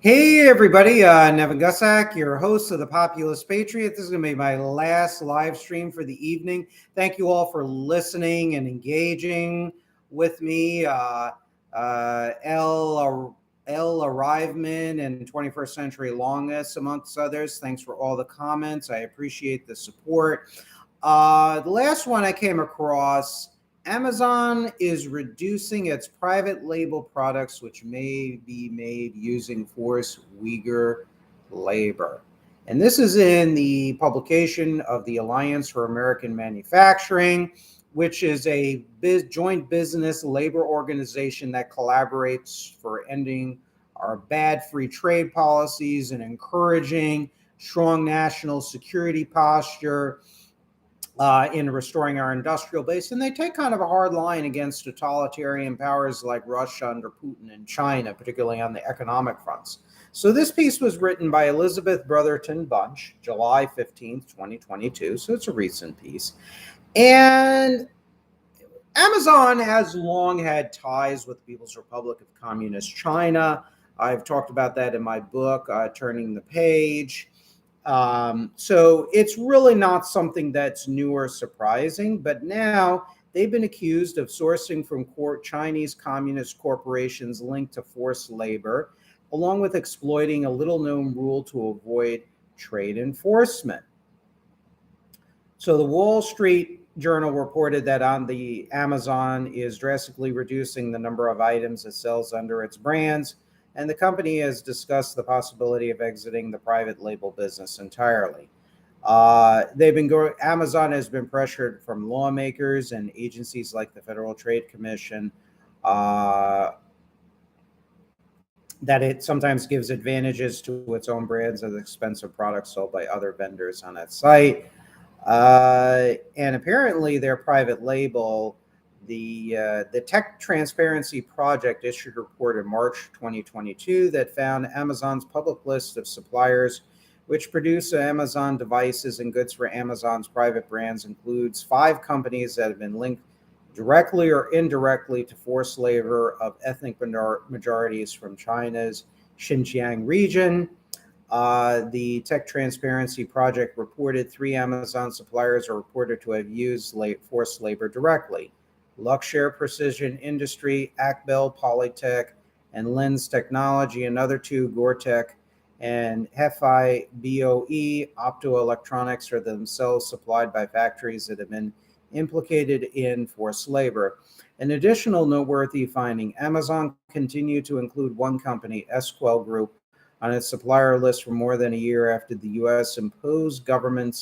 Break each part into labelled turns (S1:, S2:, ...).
S1: Hey everybody, Nevin Gusak, your host of the Populist Patriot. This is going to be my last live stream for the evening. Thank you all for listening and engaging with me. L. Arrivement and 21st Century Longness, amongst others. Thanks for all the comments. I appreciate the support. The last one I came across, Amazon is reducing its private label products, which may be made using forced Uyghur labor. And this is in the publication of the Alliance for American Manufacturing, which is a joint business labor organization that collaborates for ending our bad free trade policies and encouraging strong national security posture in restoring our industrial base. And they take kind of a hard line against totalitarian powers like Russia under Putin and China, particularly on the economic fronts. So this piece was written by Elizabeth Brotherton Bunch, July 15th, 2022. So it's a recent piece. And Amazon has long had ties with the People's Republic of Communist China. I've talked about that in my book, Turning the Page. So it's really not something that's new or surprising, but now they've been accused of sourcing from Chinese communist corporations linked to forced labor, along with exploiting a little-known rule to avoid trade enforcement. So the Wall Street Journal reported that on the Amazon is drastically reducing the number of items it sells under its brands, and the company has discussed the possibility of exiting the private label business entirely. Amazon has been pressured from lawmakers and agencies like the Federal Trade Commission that it sometimes gives advantages to its own brands as expensive products sold by other vendors on its site. And apparently their private label, the Tech Transparency Project issued a report in March 2022 that found Amazon's public list of suppliers which produce Amazon devices and goods for Amazon's private brands includes 5 companies that have been linked directly or indirectly to forced labor of ethnic majorities from China's Xinjiang region. The Tech Transparency Project reported 3 Amazon suppliers are reported to have used forced labor directly. Luxshare Precision Industry, Akbel Polytech, and Lens Technology. Another 2, Gore-Tech and Hefei BOE Optoelectronics, are themselves supplied by factories that have been implicated in forced labor. An additional noteworthy finding, Amazon continued to include one company, Esquel Group, on its supplier list for more than a year after the U.S. government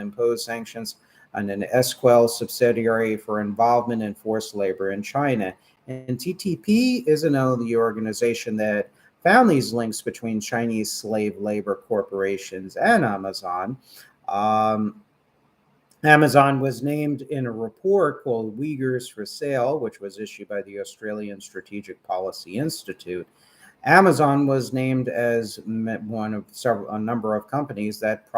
S1: imposed sanctions on an Esquel subsidiary for involvement in forced labor in China. And TTP is the organization that found these links between Chinese slave labor corporations and Amazon. Amazon was named in a report called Uyghurs for Sale, which was issued by the Australian Strategic Policy Institute. Amazon was named as one of a number of companies that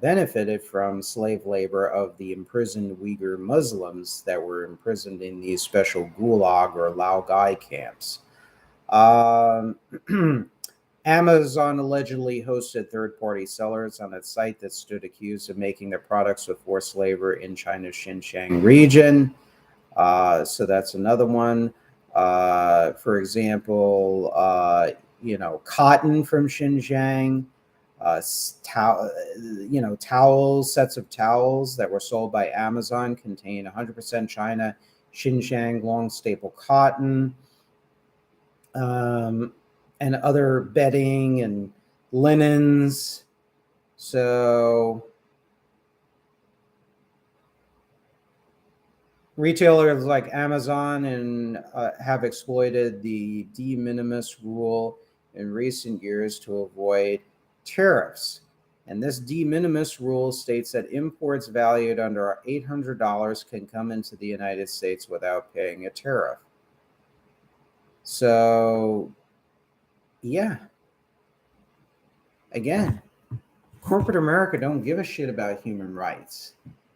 S1: benefited from slave labor of the imprisoned Uyghur Muslims that were imprisoned in these special gulag or laogai camps. Amazon allegedly hosted third-party sellers on its site that stood accused of making their products with forced labor in China's Xinjiang region. So that's another one. For example, cotton from Xinjiang, towels, sets of towels that were sold by Amazon contain 100% China Xinjiang long staple cotton, and other bedding and linens. So retailers like Amazon have exploited the de minimis rule in recent years to avoid tariffs. And this de minimis rule states that imports valued under $800 can come into the United States without paying a tariff. So, yeah. Again, corporate America don't give a shit about human rights.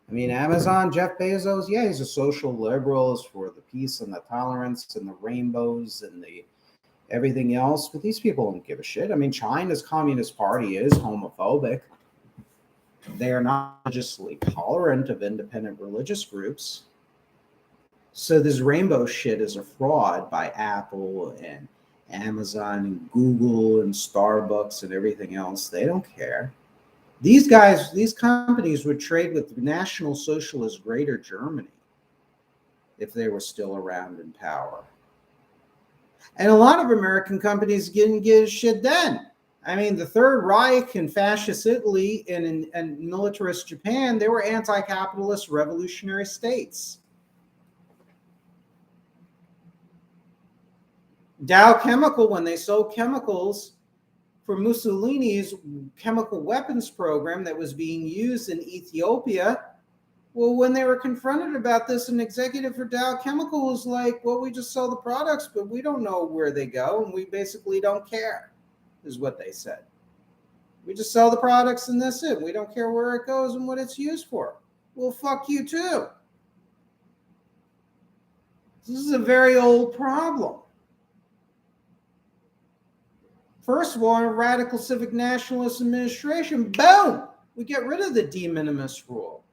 S1: I mean, Amazon, Jeff Bezos, yeah, he's a social liberal, is for the peace and the tolerance and the rainbows and the, everything else. But these people don't give a shit. I mean, China's Communist Party is homophobic. They are not religiously tolerant of independent religious groups. So this rainbow shit is a fraud by Apple and Amazon and Google and Starbucks and everything else. They don't care. These guys, these companies would trade with National Socialist Greater Germany if they were still around in power. And a lot of American companies didn't give a shit then. I mean, the Third Reich and fascist Italy and militarist Japan, they were anti-capitalist revolutionary states. Dow Chemical, when they sold chemicals for Mussolini's chemical weapons program that was being used in Ethiopia, well, when they were confronted about this, an executive for Dow Chemical was like, well, we just sell the products, but we don't know where they go, and we basically don't care, is what they said. We just sell the products and that's it. We don't care where it goes and what it's used for. Well, fuck you too. This is a very old problem. First of all, in a radical civic nationalist administration, boom, we get rid of the de minimis rule.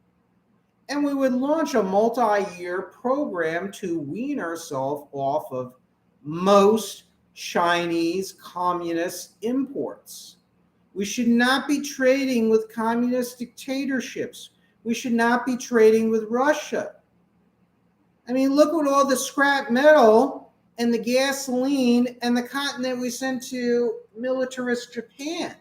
S1: And we would launch a multi-year program to wean ourselves off of most Chinese communist imports. We should not be trading with communist dictatorships. We should not be trading with Russia. I mean, look at all the scrap metal and the gasoline and the cotton that we sent to militarist Japan.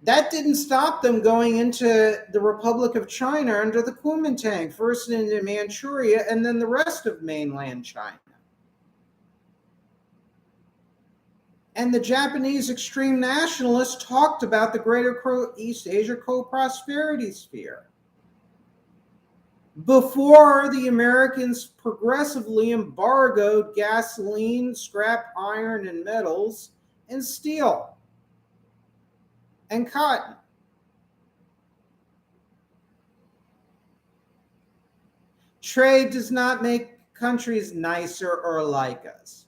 S1: That didn't stop them going into the Republic of China under the Kuomintang, first into Manchuria and then the rest of mainland China. And the Japanese extreme nationalists talked about the Greater East Asia Co-Prosperity Sphere. Before the Americans progressively embargoed gasoline, scrap iron and metals, and steel, and cotton. Trade does not make countries nicer or like us.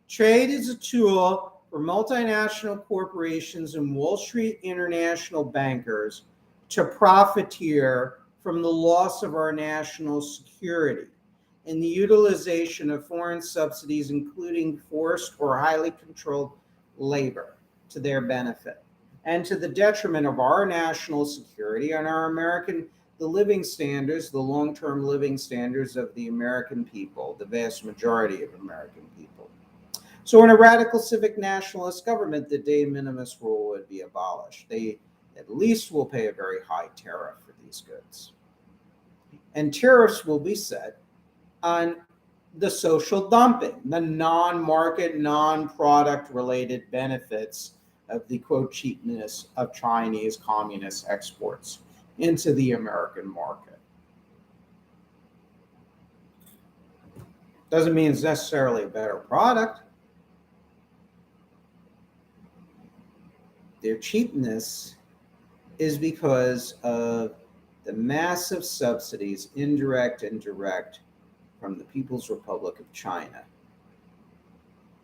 S1: Trade is a tool for multinational corporations and Wall Street international bankers to profiteer from the loss of our national security and the utilization of foreign subsidies, including forced or highly controlled labor, to their benefit and to the detriment of our national security and the living standards, the long-term living standards of the American people, the vast majority of American people. So in a radical civic nationalist government, the de minimis rule would be abolished. They at least will pay a very high tariff for these goods. And tariffs will be set on the social dumping, the non-market, non-product related benefits of the quote cheapness of Chinese communist exports into the American market. Doesn't mean it's necessarily a better product. Their cheapness is because of the massive subsidies, indirect and direct, from the People's Republic of China.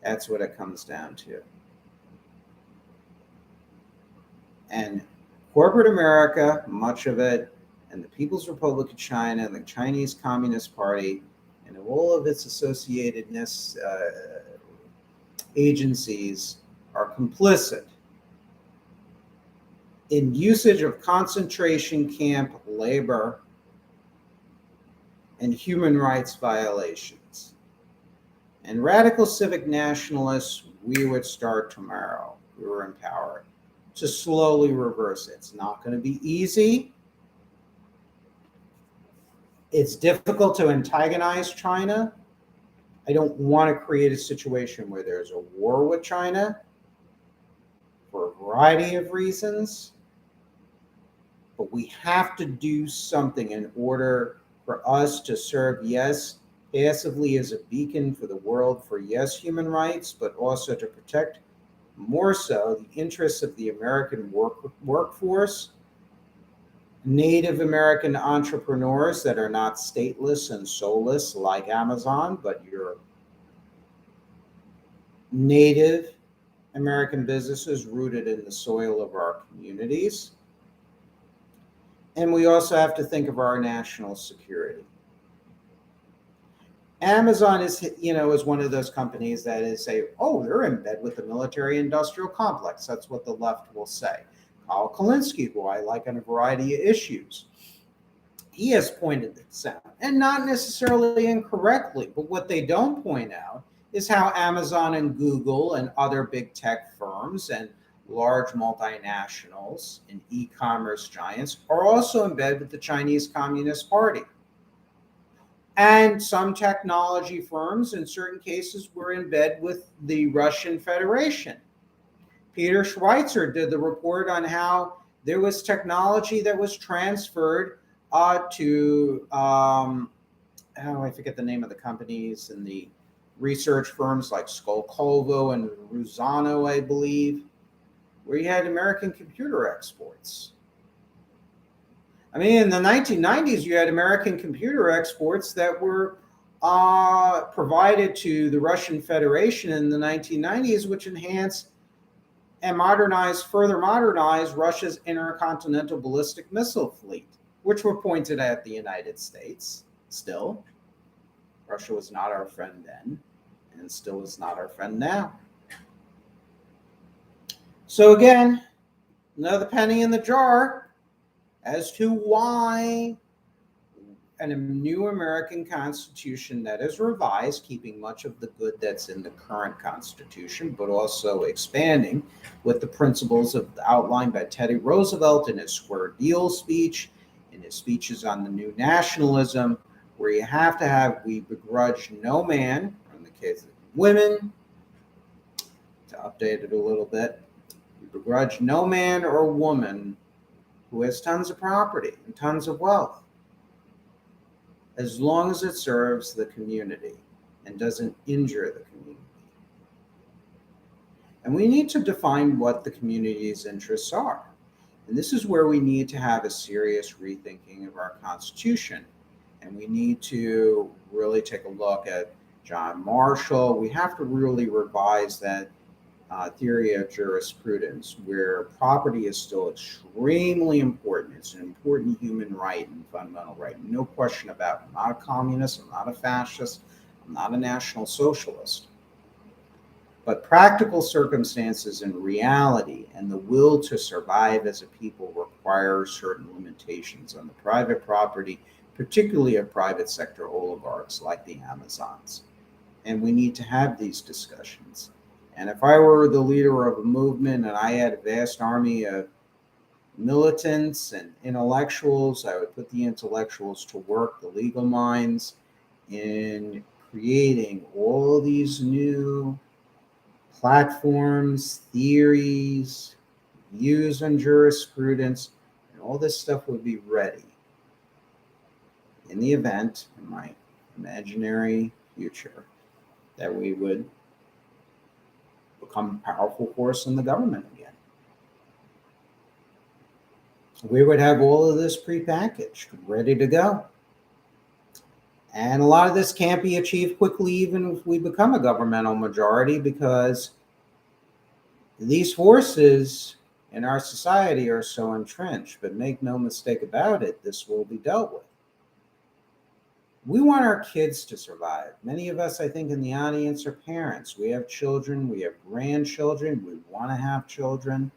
S1: That's what it comes down to. And corporate America, much of it, and the People's Republic of China, and the Chinese Communist Party, and all of its associatedness agencies are complicit in usage of concentration camp labor and human rights violations. And radical civic nationalists, we would start tomorrow. We were in power to slowly reverse it. It's not going to be easy. It's difficult to antagonize China. I don't want to create a situation where there's a war with China for a variety of reasons. But we have to do something in order for us to serve, yes, passively as a beacon for the world for, yes, human rights, but also to protect more so the interests of the American workforce, Native American entrepreneurs that are not stateless and soulless like Amazon, but you're Native American businesses rooted in the soil of our communities. And we also have to think of our national security. Amazon is one of those companies that is they're in bed with the military industrial complex. That's what the left will say. Kyle Kalinske, who I like on a variety of issues, he has pointed this out, and not necessarily incorrectly, but what they don't point out is how Amazon and Google and other big tech firms and large multinationals and e-commerce giants are also in bed with the Chinese Communist Party. And some technology firms, in certain cases, were in bed with the Russian Federation. Peter Schweitzer did the report on how there was technology that was transferred to, I forget the name of the companies and the research firms like Skolkovo and Ruzano, I believe, where you had American computer exports. I mean, in the 1990s, you had American computer exports that were provided to the Russian Federation in the 1990s, which enhanced and further modernized Russia's intercontinental ballistic missile fleet, which were pointed at the United States. Still, Russia was not our friend then, and still is not our friend now. So again, another penny in the jar as to why a new American Constitution that is revised, keeping much of the good that's in the current Constitution, but also expanding with the principles outlined by Teddy Roosevelt in his Square Deal speech, in his speeches on the new nationalism, where you have to have, we begrudge no man, in the case of women, to update it a little bit, we begrudge no man or woman who has tons of property and tons of wealth, as long as it serves the community and doesn't injure the community. And we need to define what the community's interests are. And this is where we need to have a serious rethinking of our Constitution. And we need to really take a look at John Marshall. We have to really revise that theory of jurisprudence, where property is still extremely important. It's an important human right and fundamental right. No question about it. I'm not a communist. I'm not a fascist. I'm not a national socialist. But practical circumstances and reality and the will to survive as a people require certain limitations on the private property, particularly of private sector oligarchs like the Amazons. And we need to have these discussions. And if I were the leader of a movement and I had a vast army of militants and intellectuals, I would put the intellectuals to work, the legal minds, in creating all these new platforms, theories, views on jurisprudence, and all this stuff would be ready in the event, in my imaginary future, that we would become a powerful force in the government again. We would have all of this prepackaged, ready to go. And a lot of this can't be achieved quickly, even if we become a governmental majority, because these forces in our society are so entrenched. But make no mistake about it, this will be dealt with. We want our kids to survive. Many of us, I think, in the audience are parents. We have children, we have grandchildren, we want to have children.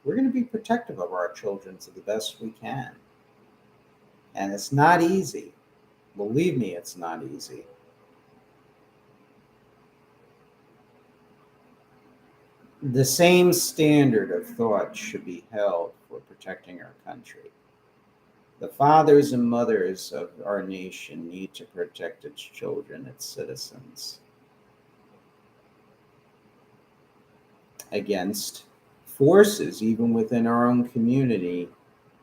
S1: We're going to be protective of our children to the best we can. And it's not easy. Believe me, it's not easy. The same standard of thought should be held for protecting our country. The fathers and mothers of our nation need to protect its children, its citizens, against forces, even within our own community,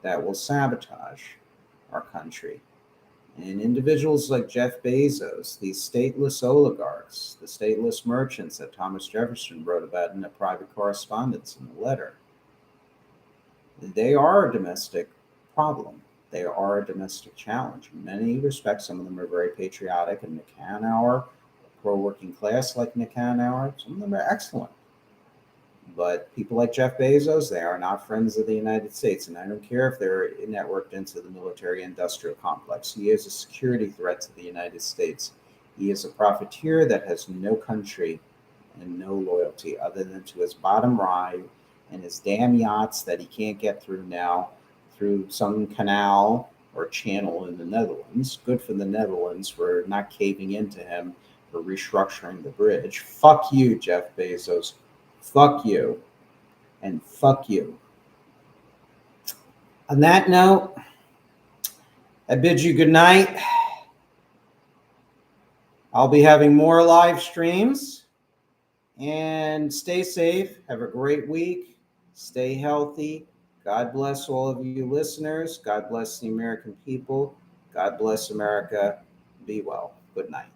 S1: that will sabotage our country. And individuals like Jeff Bezos, these stateless oligarchs, the stateless merchants that Thomas Jefferson wrote about in a private correspondence in a letter, they are a domestic problem. They are a domestic challenge. In many respects, some of them are very patriotic, and McCann, our pro-working class like Nick Hanauer. Some of them are excellent. But people like Jeff Bezos, they are not friends of the United States. And I don't care if they're networked into the military industrial complex. He is a security threat to the United States. He is a profiteer that has no country and no loyalty other than to his bottom line and his damn yachts that he can't get through now through some canal or channel in the Netherlands. Good for the Netherlands for not caving into him for restructuring the bridge. Fuck you, Jeff Bezos. Fuck you. And fuck you. On that note, I bid you good night. I'll be having more live streams. And stay safe. Have a great week. Stay healthy. God bless all of you listeners. God bless the American people. God bless America. Be well. Good night.